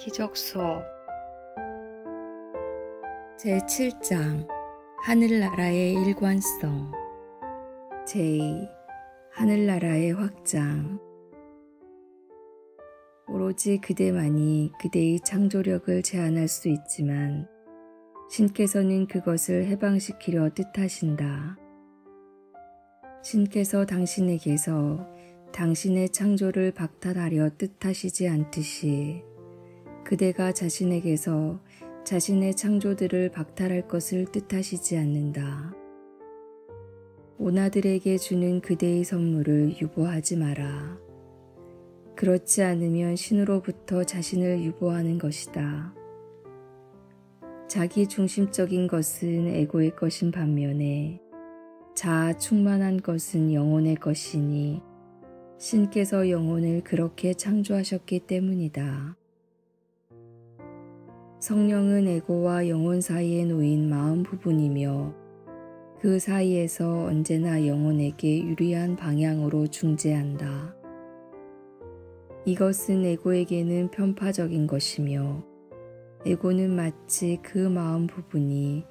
기적 수업 제7장 하늘나라의 일관성 제2 하늘나라의 확장 오로지 그대만이 그대의 창조력을 제한할 수 있지만 신께서는 그것을 해방시키려 뜻하신다. 신께서 당신에게서 당신의 창조를 박탈하려 뜻하시지 않듯이 그대가 자신에게서 자신의 창조들을 박탈할 것을 뜻하시지 않는다. 오나들에게 주는 그대의 선물을 유보하지 마라. 그렇지 않으면 신으로부터 자신을 유보하는 것이다. 자기 중심적인 것은 에고의 것인 반면에 자아 충만한 것은 영혼의 것이니 신께서 영혼을 그렇게 창조하셨기 때문이다. 성령은 에고와 영혼 사이에 놓인 마음 부분이며 그 사이에서 언제나 영혼에게 유리한 방향으로 중재한다. 이것은 에고에게는 편파적인 것이며 에고는 마치 그 마음 부분이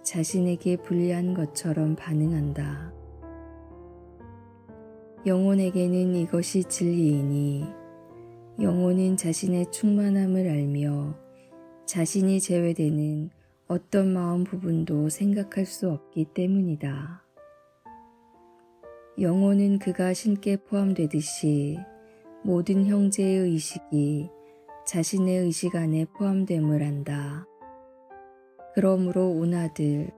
자신에게 불리한 것처럼 반응한다. 영혼에게는 이것이 진리이니 영혼은 자신의 충만함을 알며 자신이 제외되는 어떤 마음 부분도 생각할 수 없기 때문이다. 영혼은 그가 신께 포함되듯이 모든 형제의 의식이 자신의 의식 안에 포함됨을 안다. 그러므로 오나들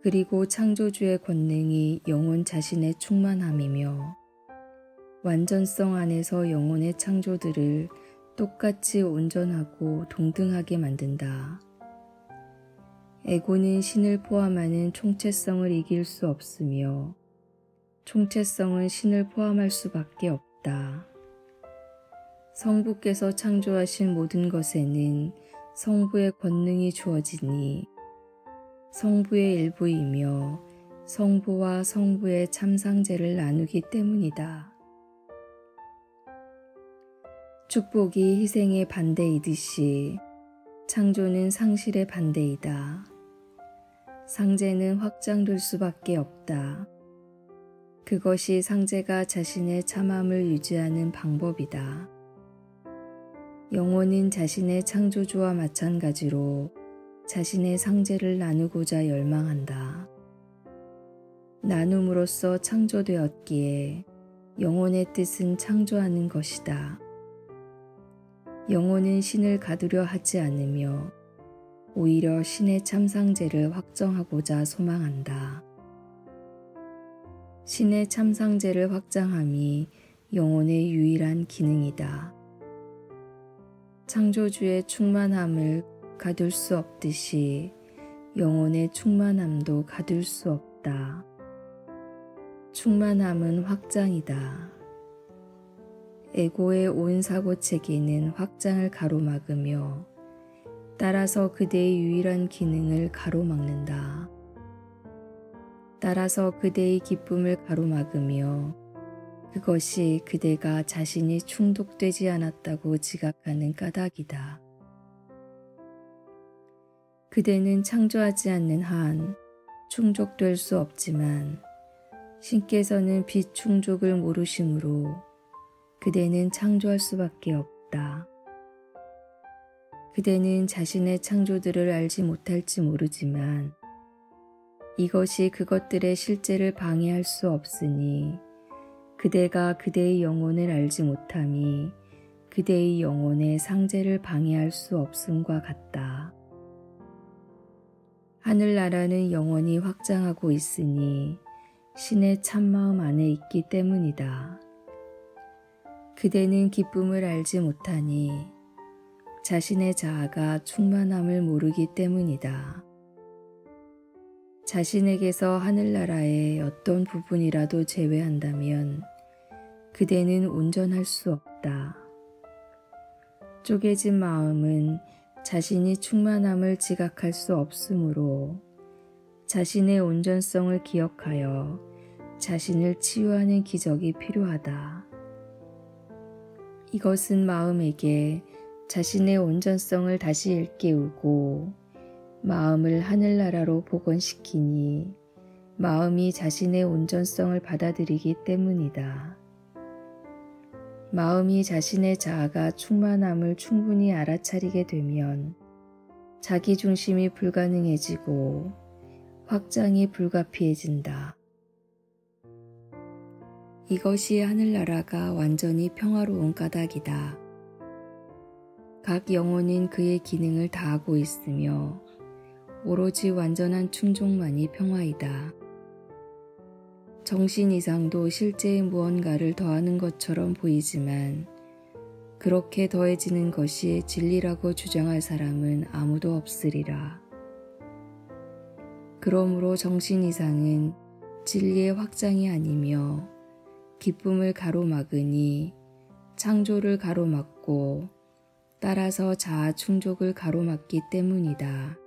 그리고 창조주의 권능이 영혼 자신의 충만함이며 완전성 안에서 영혼의 창조들을 똑같이 온전하고 동등하게 만든다. 에고는 신을 포함하는 총체성을 이길 수 없으며 총체성은 신을 포함할 수밖에 없다. 성부께서 창조하신 모든 것에는 성부의 권능이 주어지니 성부의 일부이며 성부와 성부의 참상제를 나누기 때문이다. 축복이 희생의 반대이듯이 창조는 상실의 반대이다. 상제는 확장될 수밖에 없다. 그것이 상제가 자신의 참함을 유지하는 방법이다. 영혼은 자신의 창조주와 마찬가지로 자신의 상제를 나누고자 열망한다. 나눔으로써 창조되었기에 영혼의 뜻은 창조하는 것이다. 영혼은 신을 가두려 하지 않으며 오히려 신의 참상제를 확정하고자 소망한다. 신의 참상제를 확장함이 영혼의 유일한 기능이다. 창조주의 충만함을 가둘 수 없듯이 영혼의 충만함도 가둘 수 없다. 충만함은 확장이다. 에고의 온 사고체계는 확장을 가로막으며 따라서 그대의 유일한 기능을 가로막는다. 따라서 그대의 기쁨을 가로막으며 그것이 그대가 자신이 충족되지 않았다고 지각하는 까닭이다. 그대는 창조하지 않는 한 충족될 수 없지만 신께서는 비충족을 모르심으로 그대는 창조할 수밖에 없다. 그대는 자신의 창조들을 알지 못할지 모르지만 이것이 그것들의 실제를 방해할 수 없으니 그대가 그대의 영혼을 알지 못함이 그대의 영혼의 상제를 방해할 수 없음과 같다. 하늘나라는 영원히 확장하고 있으니 신의 참마음 안에 있기 때문이다. 그대는 기쁨을 알지 못하니 자신의 자아가 충만함을 모르기 때문이다. 자신에게서 하늘나라의 어떤 부분이라도 제외한다면 그대는 온전할 수 없다. 쪼개진 마음은 자신이 충만함을 지각할 수 없으므로 자신의 온전성을 기억하여 자신을 치유하는 기적이 필요하다. 이것은 마음에게 자신의 온전성을 다시 일깨우고 마음을 하늘나라로 복원시키니 마음이 자신의 온전성을 받아들이기 때문이다. 마음이 자신의 자아가 충만함을 충분히 알아차리게 되면 자기 중심이 불가능해지고 확장이 불가피해진다. 이것이 하늘나라가 완전히 평화로운 까닭이다. 각 영혼은 그의 기능을 다하고 있으며 오로지 완전한 충족만이 평화이다. 정신 이상도 실제의 무언가를 더하는 것처럼 보이지만 그렇게 더해지는 것이 진리라고 주장할 사람은 아무도 없으리라. 그러므로 정신 이상은 진리의 확장이 아니며 기쁨을 가로막으니 창조를 가로막고 따라서 자아 충족을 가로막기 때문이다.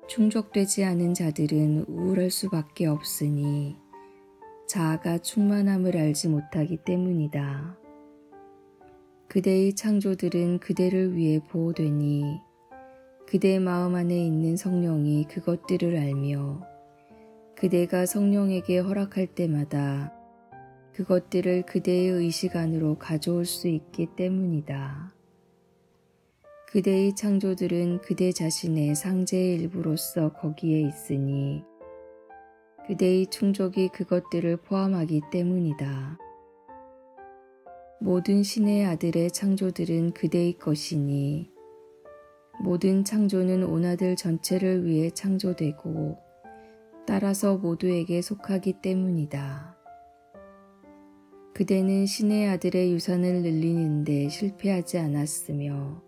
충족되지 않은 자들은 우울할 수밖에 없으니 자아가 충만함을 알지 못하기 때문이다. 그대의 창조들은 그대를 위해 보호되니 그대의 마음 안에 있는 성령이 그것들을 알며 그대가 성령에게 허락할 때마다 그것들을 그대의 의식 안으로 가져올 수 있기 때문이다. 그대의 창조들은 그대 자신의 상재의 일부로서 거기에 있으니 그대의 충족이 그것들을 포함하기 때문이다. 모든 신의 아들의 창조들은 그대의 것이니 모든 창조는 온아들 전체를 위해 창조되고 따라서 모두에게 속하기 때문이다. 그대는 신의 아들의 유산을 늘리는 데 실패하지 않았으며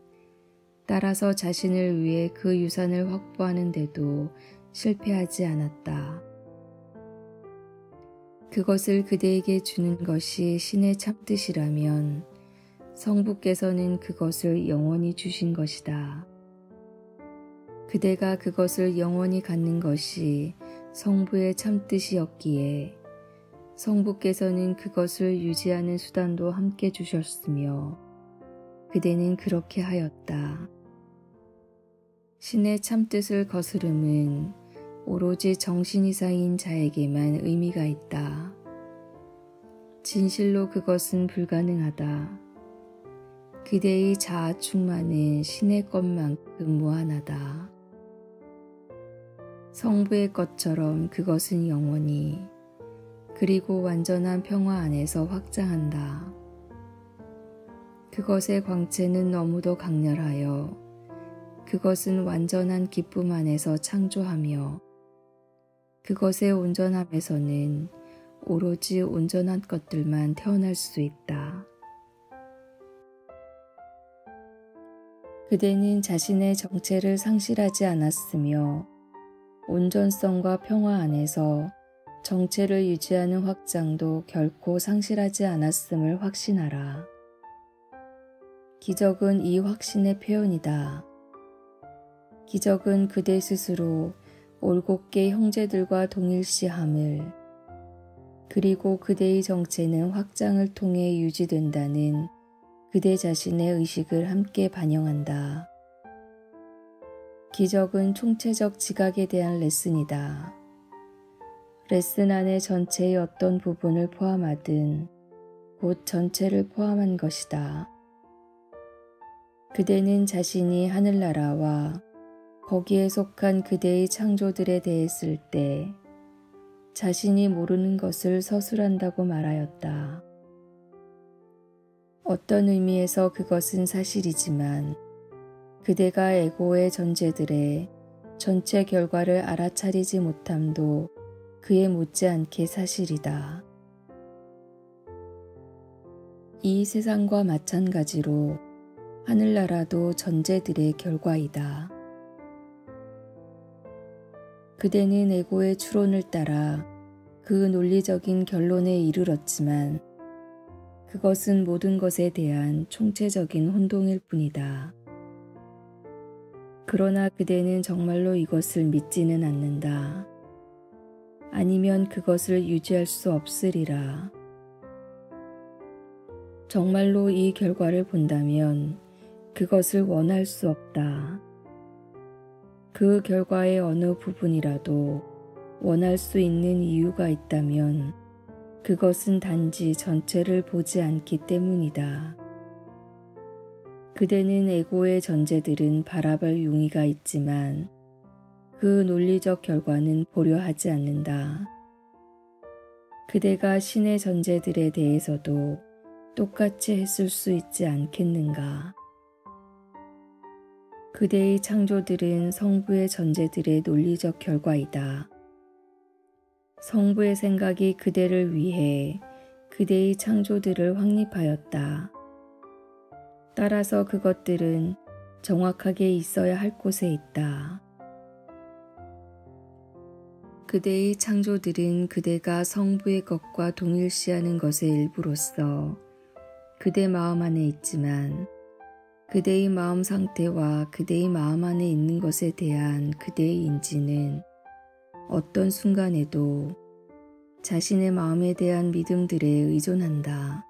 따라서 자신을 위해 그 유산을 확보하는 데도 실패하지 않았다. 그것을 그대에게 주는 것이 신의 참뜻이라면 성부께서는 그것을 영원히 주신 것이다. 그대가 그것을 영원히 갖는 것이 성부의 참뜻이었기에 성부께서는 그것을 유지하는 수단도 함께 주셨으며 그대는 그렇게 하였다. 신의 참뜻을 거스름은 오로지 정신이사인 자에게만 의미가 있다. 진실로 그것은 불가능하다. 그대의 자아 충만은 신의 것만큼 무한하다. 성부의 것처럼 그것은 영원히 그리고 완전한 평화 안에서 확장한다. 그것의 광채는 너무도 강렬하여 그것은 완전한 기쁨 안에서 창조하며 그것의 온전함에서는 오로지 온전한 것들만 태어날 수 있다. 그대는 자신의 정체를 상실하지 않았으며 온전성과 평화 안에서 정체를 유지하는 확장도 결코 상실하지 않았음을 확신하라. 기적은 이 확신의 표현이다. 기적은 그대 스스로 올곧게 형제들과 동일시함을 그리고 그대의 정체는 확장을 통해 유지된다는 그대 자신의 의식을 함께 반영한다. 기적은 총체적 지각에 대한 레슨이다. 레슨 안에 전체의 어떤 부분을 포함하든 곧 전체를 포함한 것이다. 그대는 자신이 하늘나라와 거기에 속한 그대의 창조들에 대했을 때 자신이 모르는 것을 서술한다고 말하였다. 어떤 의미에서 그것은 사실이지만 그대가 에고의 전제들의 전체 결과를 알아차리지 못함도 그에 못지않게 사실이다. 이 세상과 마찬가지로 하늘나라도 전제들의 결과이다. 그대는 에고의 추론을 따라 그 논리적인 결론에 이르렀지만 그것은 모든 것에 대한 총체적인 혼동일 뿐이다. 그러나 그대는 정말로 이것을 믿지는 않는다. 아니면 그것을 유지할 수 없으리라. 정말로 이 결과를 본다면 그것을 원할 수 없다. 그 결과의 어느 부분이라도 원할 수 있는 이유가 있다면 그것은 단지 전체를 보지 않기 때문이다. 그대는 에고의 전제들은 바라볼 용의가 있지만 그 논리적 결과는 보려 하지 않는다. 그대가 신의 전제들에 대해서도 똑같이 했을 수 있지 않겠는가? 그대의 창조들은 성부의 전제들의 논리적 결과이다. 성부의 생각이 그대를 위해 그대의 창조들을 확립하였다. 따라서 그것들은 정확하게 있어야 할 곳에 있다. 그대의 창조들은 그대가 성부의 것과 동일시하는 것의 일부로서 그대 마음 안에 있지만 그대의 마음 상태와 그대의 마음 안에 있는 것에 대한 그대의 인지는 어떤 순간에도 자신의 마음에 대한 믿음들에 의존한다.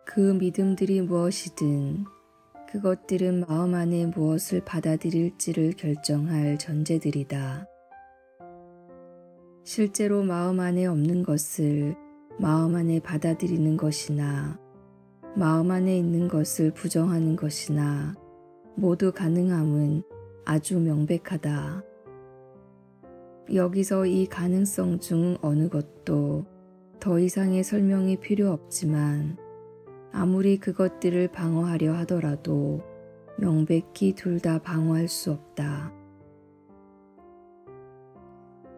그 믿음들이 무엇이든 그것들은 마음 안에 무엇을 받아들일지를 결정할 전제들이다. 실제로 마음 안에 없는 것을 마음 안에 받아들이는 것이나 마음 안에 있는 것을 부정하는 것이나 모두 가능함은 아주 명백하다. 여기서 이 가능성 중 어느 것도 더 이상의 설명이 필요 없지만 아무리 그것들을 방어하려 하더라도 명백히 둘 다 방어할 수 없다.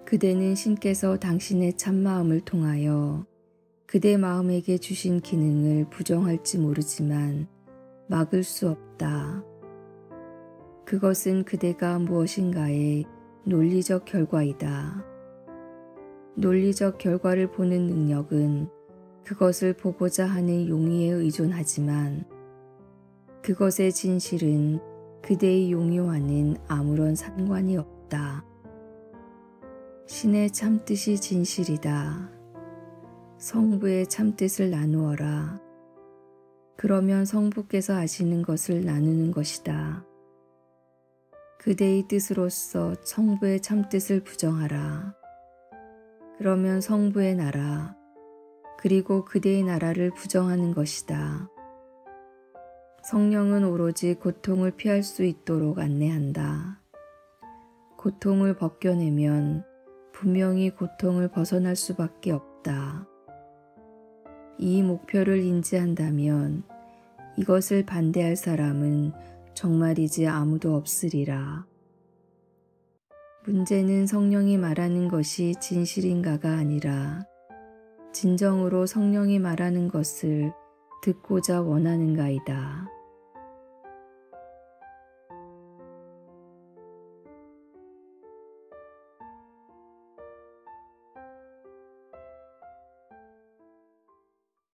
그대는 신께서 당신의 참마음을 통하여 그대 마음에게 주신 기능을 부정할지 모르지만 막을 수 없다. 그것은 그대가 무엇인가의 논리적 결과이다. 논리적 결과를 보는 능력은 그것을 보고자 하는 용의에 의존하지만 그것의 진실은 그대의 용의와는 아무런 상관이 없다. 신의 참뜻이 진실이다. 성부의 참뜻을 나누어라. 그러면 성부께서 아시는 것을 나누는 것이다. 그대의 뜻으로서 성부의 참뜻을 부정하라. 그러면 성부의 나라, 그리고 그대의 나라를 부정하는 것이다. 성령은 오로지 고통을 피할 수 있도록 안내한다. 고통을 벗겨내면 분명히 고통을 벗어날 수밖에 없다. 이 목표를 인지한다면 이것을 반대할 사람은 정말이지 아무도 없으리라. 문제는 성령이 말하는 것이 진실인가가 아니라 진정으로 성령이 말하는 것을 듣고자 원하는가이다.